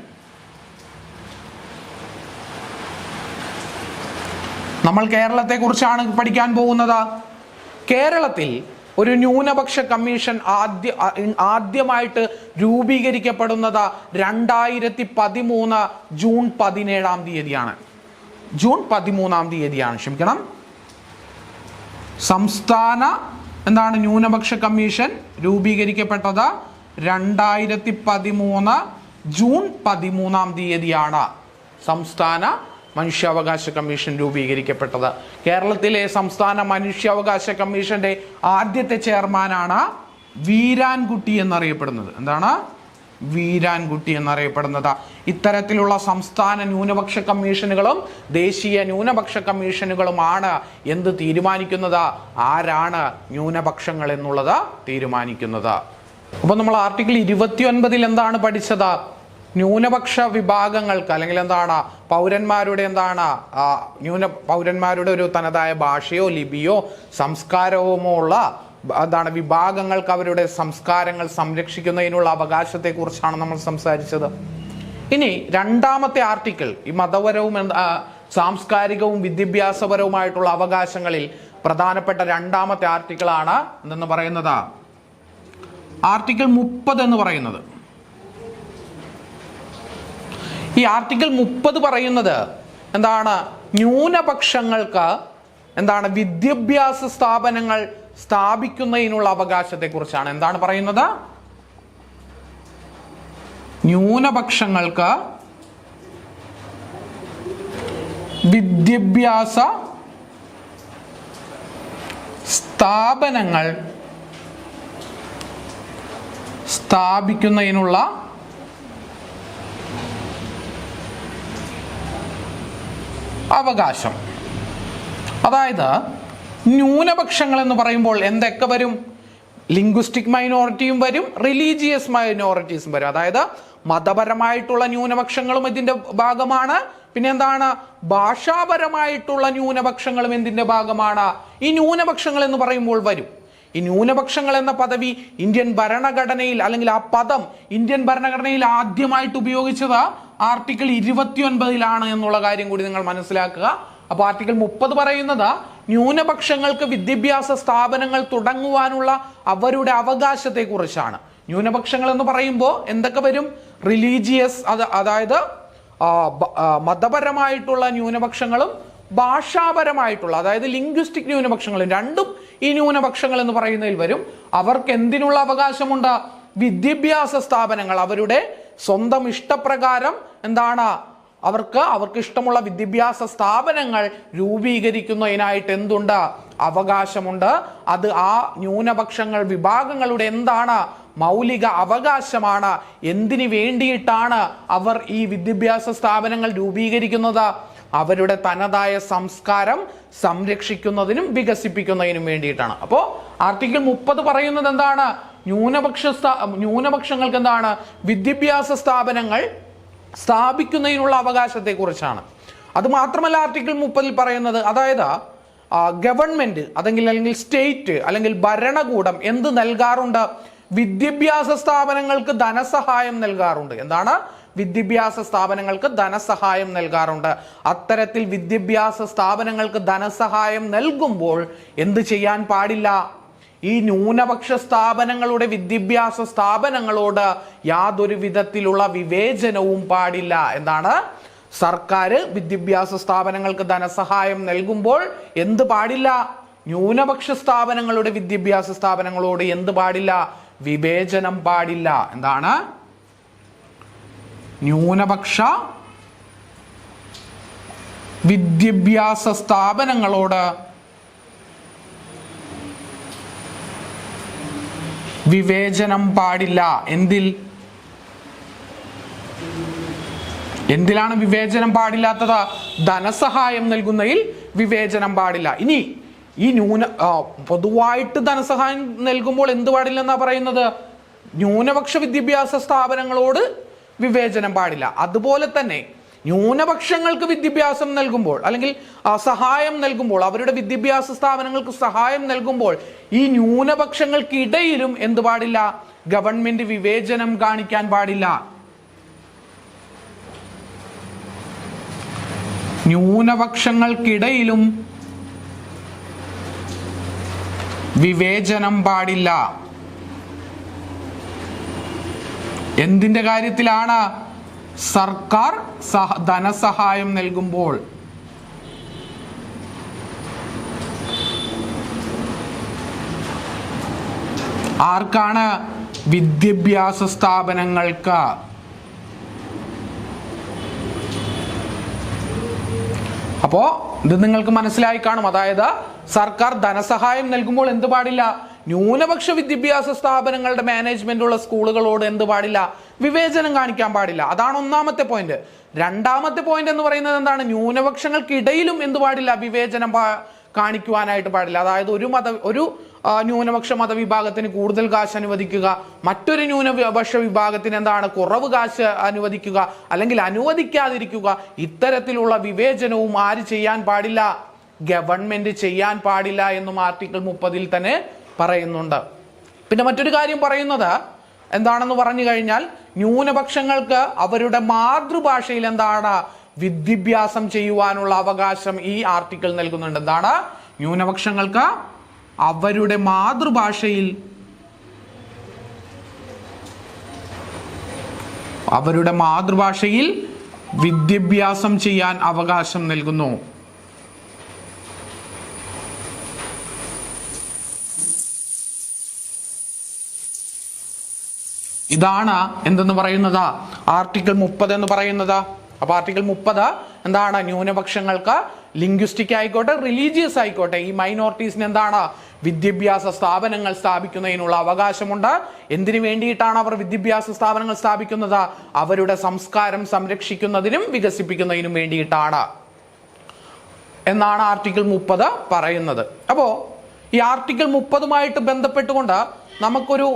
നമ്മൾ കേരളത്തെ കുറിച്ചാണ് പഠിക്കാൻ പോകുന്നത്. കേരളത്തിൽ ഒരു ന്യൂനപക്ഷ കമ്മീഷൻ ആദ്യമായിട്ട് രൂപീകരിക്കപ്പെടുന്നത് 2013 ജൂൺ 17-ാം തീയതിയാണ്. ജൂൺ 13-ാം തീയതിയാണ്, ക്ഷമിക്കണം. സംസ്ഥാന എന്താണ് ന്യൂനപക്ഷ കമ്മീഷൻ രൂപീകരിക്കപ്പെട്ടത് 2013 ജൂൺ 13-ാം തീയതിയാണ്. സംസ്ഥാന മനുഷ്യാവകാശ കമ്മീഷൻ രൂപീകരിക്കപ്പെട്ടത്. കേരളത്തിലെ സംസ്ഥാന മനുഷ്യാവകാശ കമ്മീഷന്റെ ആദ്യത്തെ ചെയർമാനാണ് വീരാൻകുട്ടി എന്നറിയപ്പെടുന്നത്. എന്താണ്? വീരാൻകുട്ടി എന്നറിയപ്പെടുന്നത്. ഇത്തരത്തിലുള്ള സംസ്ഥാന ന്യൂനപക്ഷ കമ്മീഷനുകളും ദേശീയ ന്യൂനപക്ഷ കമ്മീഷനുകളുമാണ് എന്ത് തീരുമാനിക്കുന്നത്? ആരാണ് ന്യൂനപക്ഷങ്ങൾ എന്നുള്ളത് തീരുമാനിക്കുന്നത്. അപ്പൊ നമ്മൾ ആർട്ടിക്കിൾ 29 എന്താണ് പഠിച്ചത്? ന്യൂനപക്ഷ വിഭാഗങ്ങൾക്ക് അല്ലെങ്കിൽ എന്താണ് പൗരന്മാരുടെ എന്താണ് പൗരന്മാരുടെ ഒരു തനതായ ഭാഷയോ ലിപിയോ സംസ്കാരവുമോ ഉള്ള എന്താണ് വിഭാഗങ്ങൾക്ക് അവരുടെ സംസ്കാരങ്ങൾ സംരക്ഷിക്കുന്നതിനുള്ള അവകാശത്തെ കുറിച്ചാണ് നമ്മൾ സംസാരിച്ചത്. ഇനി രണ്ടാമത്തെ ആർട്ടിക്കിൾ ഈ മതപരവും സാംസ്കാരികവും വിദ്യാഭ്യാസപരവുമായിട്ടുള്ള അവകാശങ്ങളിൽ പ്രധാനപ്പെട്ട രണ്ടാമത്തെ ആർട്ടിക്കിളാണ് എന്തെന്ന് പറയുന്നത് ആർട്ടിക്കിൾ 30 എന്ന് പറയുന്നത്. ഈ ആർട്ടിക്കിൾ 30 പറയുന്നത് എന്താണ്? ന്യൂനപക്ഷങ്ങൾക്ക് എന്താണ് വിദ്യാഭ്യാസ സ്ഥാപനങ്ങൾ സ്ഥാപിക്കുന്നതിനുള്ള അവകാശത്തെ കുറിച്ചാണ്. എന്താണ് പറയുന്നത്? ന്യൂനപക്ഷങ്ങൾക്ക് വിദ്യാഭ്യാസ സ്ഥാപനങ്ങൾ സ്ഥാപിക്കുന്നതിനുള്ള അവകാശം. അതായത് ന്യൂനപക്ഷങ്ങൾ എന്ന് പറയുമ്പോൾ എന്തൊക്കെ വരും? ലിംഗ്വിസ്റ്റിക് മൈനോറിറ്റിയും വരും, റിലീജിയസ് മൈനോറിറ്റീസും വരും. അതായത് മതപരമായിട്ടുള്ള ന്യൂനപക്ഷങ്ങളും ഇതിന്റെ ഭാഗമാണ്. പിന്നെ എന്താണ്? ഭാഷാപരമായിട്ടുള്ള ന്യൂനപക്ഷങ്ങളും എന്തിന്റെ ഭാഗമാണ്? ഈ ന്യൂനപക്ഷങ്ങൾ എന്ന് പറയുമ്പോൾ വരും. ഈ ന്യൂനപക്ഷങ്ങൾ എന്ന പദവി ഇന്ത്യൻ ഭരണഘടനയിൽ അല്ലെങ്കിൽ ആ പദം ഇന്ത്യൻ ഭരണഘടനയിൽ ആദ്യമായിട്ട് ഉപയോഗിച്ചത് ആർട്ടിക്കിൾ 29 എന്നുള്ള കാര്യം കൂടി നിങ്ങൾ മനസ്സിലാക്കുക. അപ്പോൾ ആർട്ടിക്കിൾ 30 പറയുന്നത് ന്യൂനപക്ഷങ്ങൾക്ക് വിദ്യാഭ്യാസ സ്ഥാപനങ്ങൾ തുടങ്ങുവാനുള്ള അവരുടെ അവകാശത്തെ കുറിച്ചാണ്. ന്യൂനപക്ഷങ്ങൾ എന്ന് പറയുമ്പോൾ എന്തൊക്കെ വരും? റിലീജിയസ്, അതായത് മതപരമായിട്ടുള്ള ന്യൂനപക്ഷങ്ങളും ഭാഷാപരമായിട്ടുള്ള അതായത് ലിംഗ്വിസ്റ്റിക് ന്യൂനപക്ഷങ്ങളും, രണ്ടും ഈ ന്യൂനപക്ഷങ്ങൾ എന്ന് പറയുന്നതിൽ വരും. അവർക്ക് എന്തിനുള്ള അവകാശമുണ്ട്? വിദ്യാഭ്യാസ സ്ഥാപനങ്ങൾ അവരുടെ സ്വന്തം ഇഷ്ടപ്രകാരം എന്താണ് അവർക്ക് ഇഷ്ടമുള്ള വിദ്യാഭ്യാസ സ്ഥാപനങ്ങൾ രൂപീകരിക്കുന്നതിനായിട്ട് എന്തുണ്ട്? അവകാശമുണ്ട്. അത് ആ ന്യൂനപക്ഷങ്ങൾ വിഭാഗങ്ങളുടെ എന്താണ് മൗലിക അവകാശമാണ്. എന്തിനു വേണ്ടിയിട്ടാണ് അവർ ഈ വിദ്യാഭ്യാസ സ്ഥാപനങ്ങൾ രൂപീകരിക്കുന്നത്? അവരുടെ തനതായ സംസ്കാരം സംരക്ഷിക്കുന്നതിനും വികസിപ്പിക്കുന്നതിനും വേണ്ടിയിട്ടാണ്. അപ്പോൾ ആർട്ടിക്കിൾ 30 പറയുന്നത് എന്താണ്? ന്യൂനപക്ഷങ്ങൾക്ക് എന്താണ് വിദ്യാഭ്യാസ സ്ഥാപനങ്ങൾ സ്ഥാപിക്കുന്നതിനുള്ള അവകാശത്തെ കുറിച്ചാണ്. അത് മാത്രമല്ല ആർട്ടിക്കിൾ 30 പറയുന്നത്, അതായത് ഗവൺമെന്റ് അല്ലെങ്കിൽ സ്റ്റേറ്റ് അല്ലെങ്കിൽ ഭരണകൂടം എന്ത് നൽകാറുണ്ട്? വിദ്യാഭ്യാസ സ്ഥാപനങ്ങൾക്ക് ധനസഹായം നൽകാറുണ്ട്. എന്താണ്? വിദ്യാഭ്യാസ സ്ഥാപനങ്ങൾക്ക് ധനസഹായം നൽകാറുണ്ട്. അത്തരത്തിൽ വിദ്യാഭ്യാസ സ്ഥാപനങ്ങൾക്ക് ധനസഹായം നൽകുമ്പോൾ എന്ത് ചെയ്യാൻ പാടില്ല? ഈ ന്യൂനപക്ഷ സ്ഥാപനങ്ങളുടെ വിദ്യാഭ്യാസ സ്ഥാപനങ്ങളോട് യാതൊരു വിധത്തിലുള്ള വിവേചനവും പാടില്ല. എന്താണ്? സർക്കാർ വിദ്യാഭ്യാസ സ്ഥാപനങ്ങൾക്ക് ധനസഹായം നൽകുമ്പോൾ എന്ത് പാടില്ല? ന്യൂനപക്ഷ സ്ഥാപനങ്ങളുടെ വിദ്യാഭ്യാസ സ്ഥാപനങ്ങളോട് എന്ത് പാടില്ല? വിവേചനം പാടില്ല. എന്താണ്? ന്യൂനപക്ഷ വിദ്യാഭ്യാസ സ്ഥാപനങ്ങളോട് വിവേചനം പാടില്ല. എന്തിലാണ് വിവേചനം പാടില്ലാത്തത്? ധനസഹായം നൽകുന്നതിൽ വിവേചനം പാടില്ല. ഇനി ഈ പൊതുവായിട്ട് ധനസഹായം നൽകുമ്പോൾ എന്ത് പാടില്ലെന്നാ പറയുന്നത്? ന്യൂനപക്ഷ വിദ്യാഭ്യാസ സ്ഥാപനങ്ങളോട് വിവേചനം പാടില്ല. അതുപോലെ തന്നെ ന്യൂനപക്ഷങ്ങൾക്ക് വിദ്യാഭ്യാസം നൽകുമ്പോൾ അല്ലെങ്കിൽ സഹായം നൽകുമ്പോൾ, അവരുടെ വിദ്യാഭ്യാസ സ്ഥാപനങ്ങൾക്ക് സഹായം നൽകുമ്പോൾ ഈ ന്യൂനപക്ഷങ്ങൾക്കിടയിലും എന്ത് പാടില്ല? ഗവൺമെന്റ് വിവേചനം കാണിക്കാൻ പാടില്ല. ന്യൂനപക്ഷങ്ങൾക്കിടയിലും വിവേചനം പാടില്ല. എന്തിന്റെ കാര്യത്തിലാണ്? സർക്കാർ ധനസഹായം നൽകുമ്പോൾ. ആർക്കാണ്? വിദ്യാഭ്യാസ സ്ഥാപനങ്ങൾക്ക്. അപ്പോ ഇത് നിങ്ങൾക്ക് മനസ്സിലായി കാണും. അതായത് സർക്കാർ ധനസഹായം നൽകുമ്പോൾ എന്ത് പാടില്ല? ന്യൂനപക്ഷ വിദ്യാഭ്യാസ സ്ഥാപനങ്ങളുടെ മാനേജ്മെന്റുള്ള സ്കൂളുകളോട് എന്ത് പാടില്ല? വിവേചനം കാണിക്കാൻ പാടില്ല. അതാണ് ഒന്നാമത്തെ പോയിന്റ്. രണ്ടാമത്തെ പോയിന്റ് എന്ന് പറയുന്നത് എന്താണ്? ന്യൂനപക്ഷങ്ങൾക്കിടയിലും എന്ത് പാടില്ല? വിവേചനം കാണിക്കുവാനായിട്ട് പാടില്ല. അതായത് ഒരു ന്യൂനപക്ഷ മതവിഭാഗത്തിന് കൂടുതൽ കാശ് അനുവദിക്കുക, മറ്റൊരു ന്യൂനപക്ഷ വിഭാഗത്തിന് എന്താണ് കുറവ് കാശ് അനുവദിക്കുക, അല്ലെങ്കിൽ അനുവദിക്കാതിരിക്കുക. ഇത്തരത്തിലുള്ള വിവേചനവും ആര് ചെയ്യാൻ പാടില്ല? ഗവൺമെന്റ് ചെയ്യാൻ പാടില്ല എന്നും ആർട്ടിക്കിൾ 30 തന്നെ പറയുന്നുണ്ട്. പിന്നെ മറ്റൊരു കാര്യം പറയുന്നത് എന്താണെന്ന് പറഞ്ഞു കഴിഞ്ഞാൽ, ന്യൂനപക്ഷങ്ങൾക്ക് അവരുടെ മാതൃഭാഷയിൽ എന്താണ് വിദ്യാഭ്യാസം ചെയ്യുവാനുള്ള അവകാശം ഈ ആർട്ടിക്കിൾ നൽകുന്നുണ്ട്. എന്താണ്? ന്യൂനപക്ഷങ്ങൾക്ക് അവരുടെ മാതൃഭാഷയിൽ വിദ്യാഭ്യാസം ചെയ്യാൻ അവകാശം നൽകുന്നു. ഇതാണ് എന്തെന്ന് പറയുന്നത്? ആർട്ടിക്കിൾ 30 എന്ന് പറയുന്നത്. അപ്പൊ ആർട്ടിക്കിൾ 30 എന്താണ്? ന്യൂനപക്ഷങ്ങൾക്ക് ലിംഗ്വിസ്റ്റിക് ആയിക്കോട്ടെ, റിലീജിയസ് ആയിക്കോട്ടെ, ഈ മൈനോറിറ്റീസിന് എന്താണ് വിദ്യാഭ്യാസ സ്ഥാപനങ്ങൾ സ്ഥാപിക്കുന്നതിനുള്ള അവകാശമുണ്ട്. എന്തിനു വേണ്ടിയിട്ടാണ് അവർ വിദ്യാഭ്യാസ സ്ഥാപനങ്ങൾ സ്ഥാപിക്കുന്നത്? അവരുടെ സംസ്കാരം സംരക്ഷിക്കുന്നതിനും വികസിപ്പിക്കുന്നതിനും വേണ്ടിയിട്ടാണ് എന്നാണ് ആർട്ടിക്കിൾ 30 പറയുന്നത്. അപ്പോ ഈ ആർട്ടിക്കിൾ 30 ബന്ധപ്പെട്ടുകൊണ്ട് നമുക്കൊരു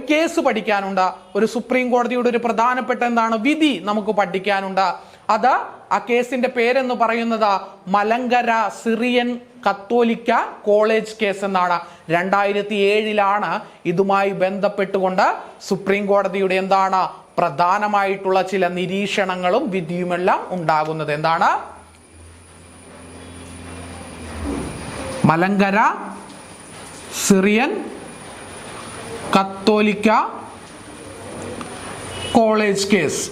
കേസ് പഠിക്കാനുണ്ട്. ഒരു സുപ്രീം കോടതിയുടെ ഒരു പ്രധാനപ്പെട്ട വിധി നമുക്ക് പഠിക്കാനുണ്ട്. അത് ആ കേസിന്റെ പേരെന്ന് പറയുന്നത് മലങ്കര സിറിയൻ കത്തോലിക്ക കോളേജ് കേസ് എന്നാണ്. 2007 ഇതുമായി ബന്ധപ്പെട്ടുകൊണ്ട് സുപ്രീം കോടതിയുടെ പ്രധാനമായിട്ടുള്ള ചില നിരീക്ഷണങ്ങളും വിധിയുമെല്ലാം ഉണ്ടാകുന്നത്. എന്താണ്? മലങ്കര സിറിയൻ കത്തോലിക്ക കോളേജ് കേസ്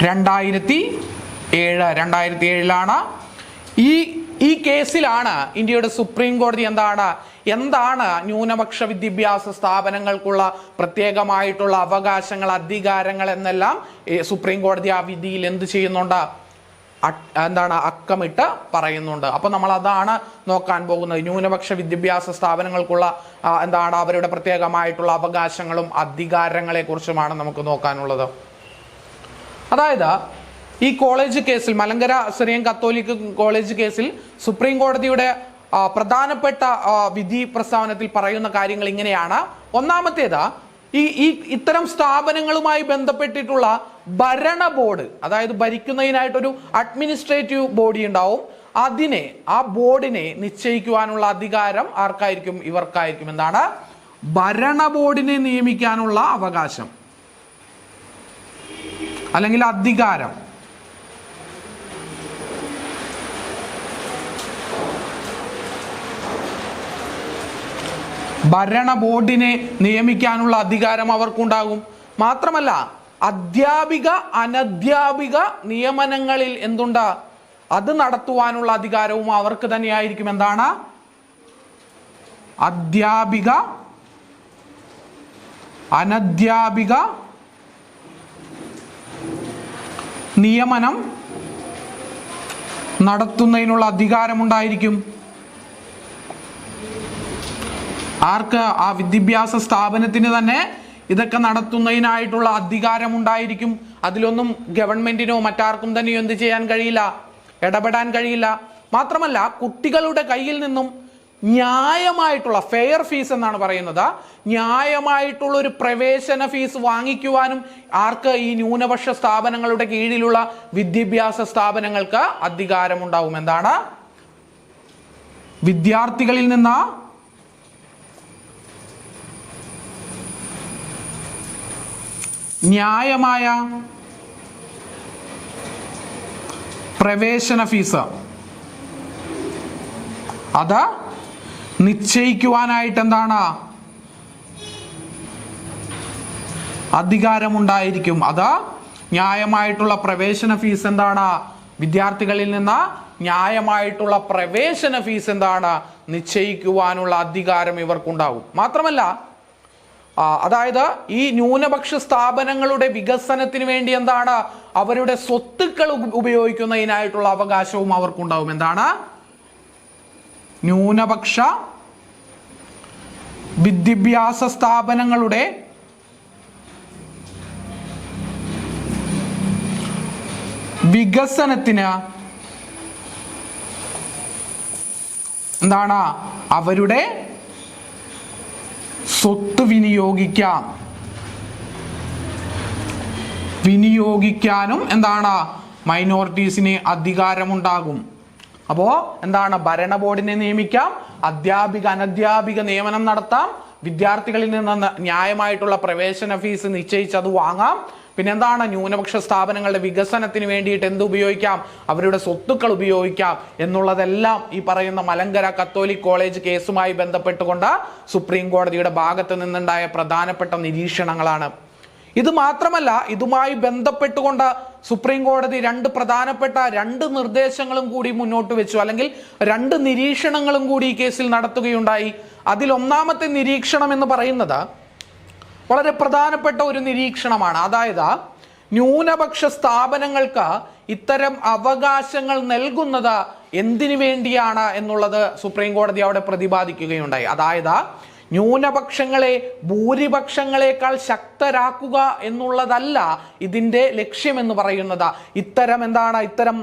2007 ഈ കേസിലാണ് ഇന്ത്യയുടെ സുപ്രീം കോടതി എന്താണ് ന്യൂനപക്ഷ വിദ്യാഭ്യാസ സ്ഥാപനങ്ങൾക്കുള്ള പ്രത്യേകമായിട്ടുള്ള അവകാശങ്ങൾ, അധികാരങ്ങൾ എന്നെല്ലാം സുപ്രീം കോടതി ആ വിധിയിൽ എന്ത് ചെയ്യുന്നുണ്ട്? അക്കമിട്ട് പറയുന്നുണ്ട്. അപ്പൊ നമ്മൾ അതാണ് നോക്കാൻ പോകുന്നത്. ന്യൂനപക്ഷ വിദ്യാഭ്യാസ സ്ഥാപനങ്ങൾക്കുള്ള അവരുടെ പ്രത്യേകമായിട്ടുള്ള അവകാശങ്ങളും അധികാരങ്ങളെ കുറിച്ചുമാണ് നമുക്ക് നോക്കാനുള്ളത്. അതായത് ഈ കോളേജ് കേസിൽ, മലങ്കര സിറിയൻ കത്തോലിക്ക കോളേജ് കേസിൽ സുപ്രീം കോടതിയുടെ പ്രധാനപ്പെട്ട വിധി പ്രസ്താവനത്തിൽ പറയുന്ന കാര്യങ്ങൾ ഇങ്ങനെയാണ്. ഒന്നാമത്തേത്, ഇത്തരം സ്ഥാപനങ്ങളുമായി ബന്ധപ്പെട്ടിട്ടുള്ള ഭരണ ബോർഡ്, അതായത് ഭരിക്കുന്നതിനായിട്ടൊരു അഡ്മിനിസ്ട്രേറ്റീവ് ബോഡി ഉണ്ടാവും. ആ ബോർഡിനെ നിശ്ചയിക്കുവാനുള്ള അധികാരം ആർക്കായിരിക്കും? ഇവർക്കായിരിക്കും. എന്താണ്? ഭരണ ബോർഡിനെ നിയമിക്കാനുള്ള അവകാശം അല്ലെങ്കിൽ അധികാരം. ഭരണ ബോർഡിനെ നിയമിക്കാനുള്ള അധികാരം അവർക്കുണ്ടാകും. മാത്രമല്ല, അധ്യാപിക അനധ്യാപിക നിയമനങ്ങളിൽ എന്തുണ്ട്? അത് നടത്തുവാനുള്ള അധികാരവും അവർക്ക് തന്നെയായിരിക്കും. എന്താണ്? അധ്യാപിക അനധ്യാപിക നിയമനം നടത്തുന്നതിനുള്ള അധികാരമുണ്ടായിരിക്കും. ആർക്ക്? ആ വിദ്യാഭ്യാസ സ്ഥാപനത്തിന് തന്നെ ഇതൊക്കെ നടത്തുന്നതിനായിട്ടുള്ള അധികാരമുണ്ടായിരിക്കും. അതിലൊന്നും ഗവൺമെന്റിനോ മറ്റാർക്കും തന്നെയോ എന്ത് ചെയ്യാൻ കഴിയില്ല? ഇടപെടാൻ കഴിയില്ല. മാത്രമല്ല, കുട്ടികളുടെ കയ്യിൽ നിന്നും ന്യായമായിട്ടുള്ള ഫെയർ ഫീസ് എന്നാണ് പറയുന്നത്, ന്യായമായിട്ടുള്ള ഒരു പ്രവേശന ഫീസ് വാങ്ങിക്കുവാനും ആർക്ക്? ഈ ന്യൂനപക്ഷ സ്ഥാപനങ്ങളുടെ കീഴിലുള്ള വിദ്യാഭ്യാസ സ്ഥാപനങ്ങൾക്ക് അധികാരമുണ്ടാവും. എന്താണ്? വിദ്യാർത്ഥികളിൽ നിന്ന് ന്യായമായ പ്രവേശന ഫീസ് അത് നിശ്ചയിക്കുവാനായിട്ട് എന്താണ്? അധികാരമുണ്ടായിരിക്കും. അത് ന്യായമായിട്ടുള്ള പ്രവേശന ഫീസ് എന്താണ്? വിദ്യാർത്ഥികളിൽ നിന്ന് ന്യായമായിട്ടുള്ള പ്രവേശന ഫീസ് എന്താണ്? നിശ്ചയിക്കുവാനുള്ള അധികാരം ഇവർക്കുണ്ടാകും. മാത്രമല്ല, അതായത് ഈ ന്യൂനപക്ഷ സ്ഥാപനങ്ങളുടെ വികസനത്തിന് വേണ്ടി എന്താണ്? അവരുടെ സ്വത്തുക്കൾ ഉപയോഗിക്കുന്നതിനായിട്ടുള്ള അവകാശവും അവർക്കുണ്ടാവും. എന്താണ്? ന്യൂനപക്ഷ വിദ്യാഭ്യാസ സ്ഥാപനങ്ങളുടെ വികസനത്തിന് എന്താണ്? അവരുടെ സ്വത്ത് വിനിയോഗിക്കാനും എന്താണ്? മൈനോറിറ്റീസിന് അധികാരമുണ്ടാകും. അപ്പോ എന്താണ്? ഭരണ ബോർഡിനെ നിയമിക്കാം, അധ്യാപിക അനധ്യാപിക നിയമനം നടത്താം, വിദ്യാർത്ഥികളിൽ നിന്ന് ന്യായമായിട്ടുള്ള പ്രവേശന ഫീസ് നിശ്ചയിച്ച് അത് വാങ്ങാം. പിന്നെ എന്താണ്? ന്യൂനപക്ഷ സ്ഥാപനങ്ങളുടെ വികസനത്തിന് വേണ്ടിയിട്ട് എന്ത് ഉപയോഗിക്കാം? അവരുടെ സ്വത്തുക്കൾ ഉപയോഗിക്കാം എന്നുള്ളതെല്ലാം ഈ പറയുന്ന മലങ്കര കത്തോലിക് കോളേജ് കേസുമായി ബന്ധപ്പെട്ടുകൊണ്ട് സുപ്രീം കോടതിയുടെ ഭാഗത്ത് നിന്നുണ്ടായ പ്രധാനപ്പെട്ട നിരീക്ഷണങ്ങളാണ്. ഇത് മാത്രമല്ല, ഇതുമായി ബന്ധപ്പെട്ടുകൊണ്ട് സുപ്രീം കോടതി പ്രധാനപ്പെട്ട നിർദ്ദേശങ്ങളും കൂടി മുന്നോട്ട് വെച്ചു, അല്ലെങ്കിൽ നിരീക്ഷണങ്ങളും കൂടി ഈ കേസിൽ നടത്തുകയുണ്ടായി. അതിൽ ഒന്നാമത്തെ നിരീക്ഷണം എന്ന് പറയുന്നത് വളരെ പ്രധാനപ്പെട്ട ഒരു നിരീക്ഷണമാണ്. അതായത് ന്യൂനപക്ഷ സ്ഥാപനങ്ങൾക്ക് ഇത്തരം അവകാശങ്ങൾ നൽകുന്നത് എന്തിനു വേണ്ടിയാണ് എന്നുള്ളത് സുപ്രീം കോടതി അവിടെ പ്രതിപാദിക്കുകയുണ്ടായി. അതായത് ന്യൂനപക്ഷങ്ങളെ ഭൂരിപക്ഷങ്ങളെക്കാൾ ശക്തരാക്കുക എന്നുള്ളതല്ല ഇതിന്റെ ലക്ഷ്യമെന്ന് പറയുന്നത്. ഇത്തരം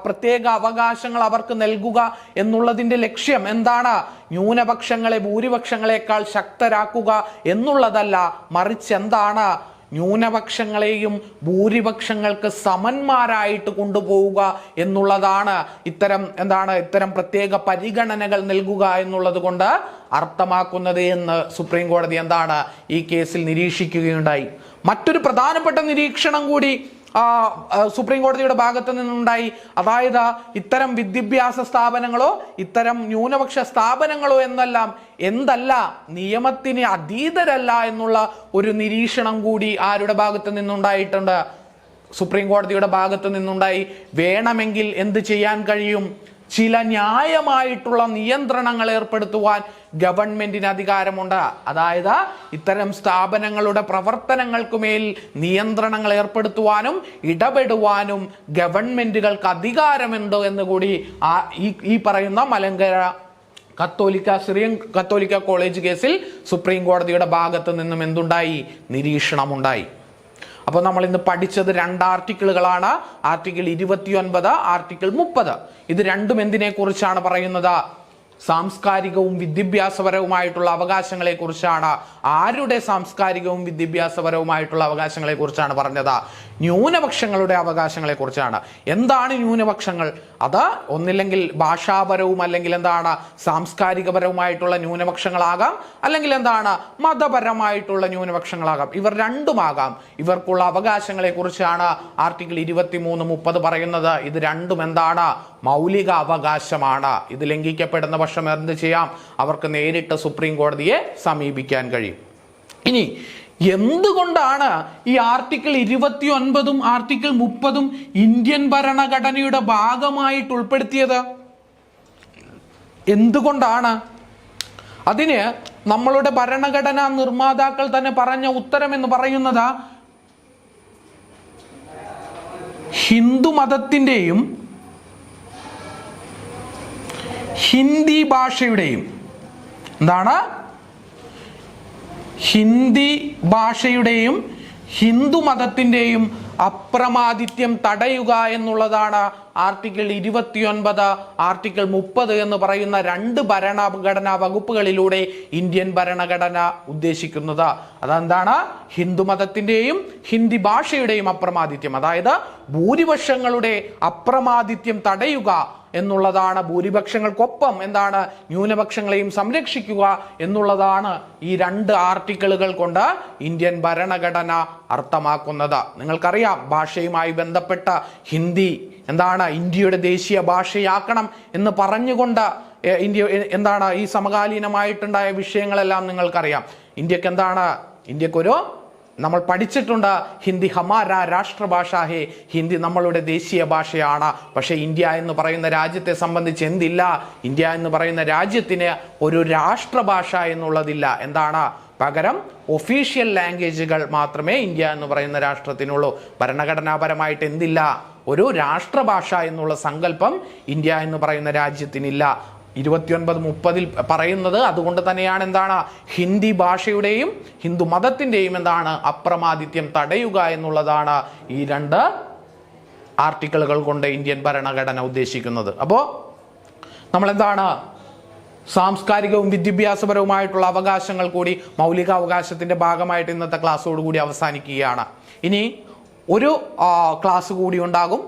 പ്രത്യേക അവകാശങ്ങൾ അവർക്ക് നൽകുക എന്നുള്ളതിന്റെ ലക്ഷ്യം എന്താണ്? ന്യൂനപക്ഷങ്ങളെ ഭൂരിപക്ഷങ്ങളെക്കാൾ ശക്തരാക്കുക എന്നുള്ളതല്ല, മറിച്ച് എന്താണ്? ന്യൂനപക്ഷങ്ങളെയും ഭൂരിപക്ഷങ്ങൾക്ക് സമന്മാരായിട്ട് കൊണ്ടുപോവുക എന്നുള്ളതാണ് ഇത്തരം പ്രത്യേക പരിഗണനകൾ നൽകുക എന്നുള്ളത് കൊണ്ട് അർത്ഥമാക്കുന്നത് എന്ന് സുപ്രീം കോടതി ഈ കേസിൽ നിരീക്ഷിക്കുകയുണ്ടായി. മറ്റൊരു പ്രധാനപ്പെട്ട നിരീക്ഷണം കൂടി സുപ്രീം കോടതിയുടെ ഭാഗത്ത് നിന്നുണ്ടായി. അതായത് ഇത്തരം വിദ്യാഭ്യാസ സ്ഥാപനങ്ങളോ ഇത്തരം ന്യൂനപക്ഷ സ്ഥാപനങ്ങളോ എന്തല്ല നിയമത്തിന് അതീതരല്ല എന്നുള്ള ഒരു നിരീക്ഷണം കൂടി ആരുടെ ഭാഗത്ത് നിന്നുണ്ടായിട്ടുണ്ട്? സുപ്രീം കോടതിയുടെ ഭാഗത്ത് നിന്നുണ്ടായി. വേണമെങ്കിൽ എന്ത് ചെയ്യാൻ കഴിയും? ചില ന്യായമായിട്ടുള്ള നിയന്ത്രണങ്ങൾ ഏർപ്പെടുത്തുവാൻ ഗവൺമെന്റിന് അധികാരമുണ്ട്. അതായത് ഇത്തരം സ്ഥാപനങ്ങളുടെ പ്രവർത്തനങ്ങൾക്ക് മേൽ നിയന്ത്രണങ്ങൾ ഏർപ്പെടുത്തുവാനും ഇടപെടുവാനും ഗവൺമെന്റുകൾക്ക് അധികാരമുണ്ട് എന്ന് കൂടി ഈ പറയുന്ന മലങ്കര സിറിയൻ കത്തോലിക്ക കോളേജ് കേസിൽ സുപ്രീം കോടതിയുടെ ഭാഗത്ത് നിന്നും എന്തുണ്ടായി? നിരീക്ഷണമുണ്ടായി. അപ്പോൾ നമ്മൾ ഇന്ന് പഠിച്ചത് 2 ആർട്ടിക്കിളുകളാണ്. Article 29, article 30. ഇത് രണ്ടും എന്തിനെ കുറിച്ചാണ് പറയുന്നത്? സാംസ്കാരികവും വിദ്യാഭ്യാസപരവുമായിട്ടുള്ള അവകാശങ്ങളെ കുറിച്ചാണ്. ആരുടെ സാംസ്കാരികവും വിദ്യാഭ്യാസപരവുമായിട്ടുള്ള അവകാശങ്ങളെ കുറിച്ചാണ് പറഞ്ഞത്? ന്യൂനപക്ഷങ്ങളുടെ അവകാശങ്ങളെ കുറിച്ചാണ്. എന്താണ് ന്യൂനപക്ഷങ്ങൾ? അത് ഒന്നില്ലെങ്കിൽ ഭാഷാപരവും അല്ലെങ്കിൽ എന്താണ് സാംസ്കാരികപരവുമായിട്ടുള്ള ന്യൂനപക്ഷങ്ങളാകാം, അല്ലെങ്കിൽ എന്താണ് മതപരമായിട്ടുള്ള ന്യൂനപക്ഷങ്ങളാകാം. ഇവർ രണ്ടുമാകാം. ഇവർക്കുള്ള അവകാശങ്ങളെ കുറിച്ചാണ് ആർട്ടിക്കിൾ 23, 30 പറയുന്നത്. ഇത് രണ്ടും എന്താണ്? മൗലിക അവകാശമാണ്. ഇത് ലംഘിക്കപ്പെടുന്ന പക്ഷം എന്ത് ചെയ്യാം? അവർക്ക് നേരിട്ട് സുപ്രീം കോടതിയെ സമീപിക്കാൻ കഴിയും. ഇനി എന്തുകൊണ്ടാണ് ഈ ആർട്ടിക്കിൾ 29ഉം ആർട്ടിക്കിൾ 30ഉം ഇന്ത്യൻ ഭരണഘടനയുടെ ഭാഗമായിട്ട് ഉൾപ്പെടുത്തിയത്? എന്തുകൊണ്ടാണ്? അതിന് നമ്മളുടെ ഭരണഘടനാ നിർമ്മാതാക്കൾ തന്നെ പറഞ്ഞ ഉത്തരം എന്ന് പറയുന്നത് ഹിന്ദു മതത്തിൻ്റെയും ഹിന്ദി ഭാഷയുടെയും എന്താണ്? ഹിന്ദി ഭാഷയുടെയും ഹിന്ദു മതത്തിൻ്റെയും അപ്രമാദിത്യം തടയുക എന്നുള്ളതാണ് ആർട്ടിക്കിൾ 29, ആർട്ടിക്കിൾ 30 എന്ന് പറയുന്ന 2 ഭരണഘടനാ വകുപ്പുകളിലൂടെ ഇന്ത്യൻ ഭരണഘടന ഉദ്ദേശിക്കുന്നത്. അതെന്താണ്? ഹിന്ദു മതത്തിൻ്റെയും ഹിന്ദി ഭാഷയുടെയും അപ്രമാദിത്യം, അതായത് ഭൂരിപക്ഷങ്ങളുടെ അപ്രമാദിത്യം തടയുക എന്നുള്ളതാണ്. ഭൂരിപക്ഷങ്ങൾക്കൊപ്പം എന്താണ്? ന്യൂനപക്ഷങ്ങളെയും സംരക്ഷിക്കുക എന്നുള്ളതാണ് ഈ 2 ആർട്ടിക്കിളുകൾ കൊണ്ട് ഇന്ത്യൻ ഭരണഘടന അർത്ഥമാക്കുന്നത്. നിങ്ങൾക്കറിയാം, ഭാഷയുമായി ബന്ധപ്പെട്ട ഹിന്ദി എന്താണ്? ഇന്ത്യയുടെ ദേശീയ ഭാഷയാക്കണം എന്ന് പറഞ്ഞുകൊണ്ട് എന്താണ് ഈ സമകാലീനമായിട്ടുണ്ടായ വിഷയങ്ങളെല്ലാം നിങ്ങൾക്കറിയാം. ഇന്ത്യക്ക് എന്താണ്? ഇന്ത്യക്കൊരു നമ്മൾ പഠിച്ചിട്ടുണ്ട്, ഹിന്ദി ഹമാര രാഷ്ട്രഭാഷ ഹേ, ഹിന്ദി നമ്മളുടെ ദേശീയ ഭാഷയാണ്. പക്ഷേ ഇന്ത്യ എന്ന് പറയുന്ന രാജ്യത്തെ സംബന്ധിച്ച് എന്തില്ല? ഇന്ത്യ എന്ന് പറയുന്ന രാജ്യത്തിന് ഒരു രാഷ്ട്രഭാഷ എന്നുള്ളതില്ല. എന്താണ്? പകരം ഒഫീഷ്യൽ ലാംഗ്വേജുകൾ മാത്രമേ ഇന്ത്യ എന്ന് പറയുന്ന രാഷ്ട്രത്തിനുള്ളൂ. ഭരണഘടനാപരമായിട്ട് എന്തില്ല? ഒരു രാഷ്ട്രഭാഷ എന്നുള്ള സങ്കല്പം ഇന്ത്യ എന്ന് പറയുന്ന രാജ്യത്തിനില്ല. 29, 30 പറയുന്നത് അതുകൊണ്ട് തന്നെയാണ്. എന്താണ്? ഹിന്ദി ഭാഷയുടെയും ഹിന്ദു മതത്തിൻ്റെയും എന്താണ് അപ്രമാദിത്യം തടയുക എന്നുള്ളതാണ് ഈ 2 ആർട്ടിക്കിളുകൾ കൊണ്ട് ഇന്ത്യൻ ഭരണഘടന ഉദ്ദേശിക്കുന്നത്. അപ്പോൾ നമ്മളെന്താണ്? സാംസ്കാരികവും വിദ്യാഭ്യാസപരവുമായിട്ടുള്ള അവകാശങ്ങൾ കൂടി മൗലികാവകാശത്തിൻ്റെ ഭാഗമായിട്ട് ഇന്നത്തെ ക്ലാസ്സോടുകൂടി അവസാനിക്കുകയാണ്. ഇനി ഒരു ക്ലാസ് കൂടി ഉണ്ടാകും.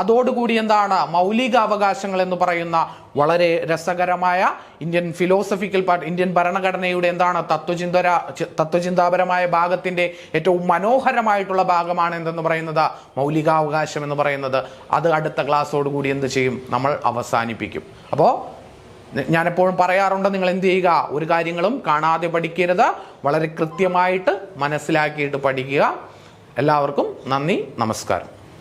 അതോടുകൂടി എന്താണ്? മൗലിക അവകാശങ്ങൾ എന്ന് പറയുന്ന വളരെ രസകരമായ ഇന്ത്യൻ ഫിലോസഫിക്കൽ പാർട്ട്, ഇന്ത്യൻ ഭരണഘടനയുടെ എന്താണ് തത്വചിന്താപരമായ ഭാഗത്തിൻ്റെ ഏറ്റവും മനോഹരമായിട്ടുള്ള ഭാഗമാണ് എന്തെന്ന് പറയുന്നത് മൗലികാവകാശം എന്ന് പറയുന്നത്. അത് അടുത്ത ക്ലാസ്സോടുകൂടി എന്ത് ചെയ്യും? നമ്മൾ അവസാനിപ്പിക്കും. അപ്പോൾ ഞാനെപ്പോഴും പറയാറുണ്ട്, നിങ്ങൾ എന്ത് ചെയ്യുക? ഒരു കാര്യങ്ങളും കാണാതെ പഠിക്കരുത്, വളരെ കൃത്യമായിട്ട് മനസ്സിലാക്കിയിട്ട് പഠിക്കുക. എല്ലാവർക്കും നന്ദി, നമസ്കാരം.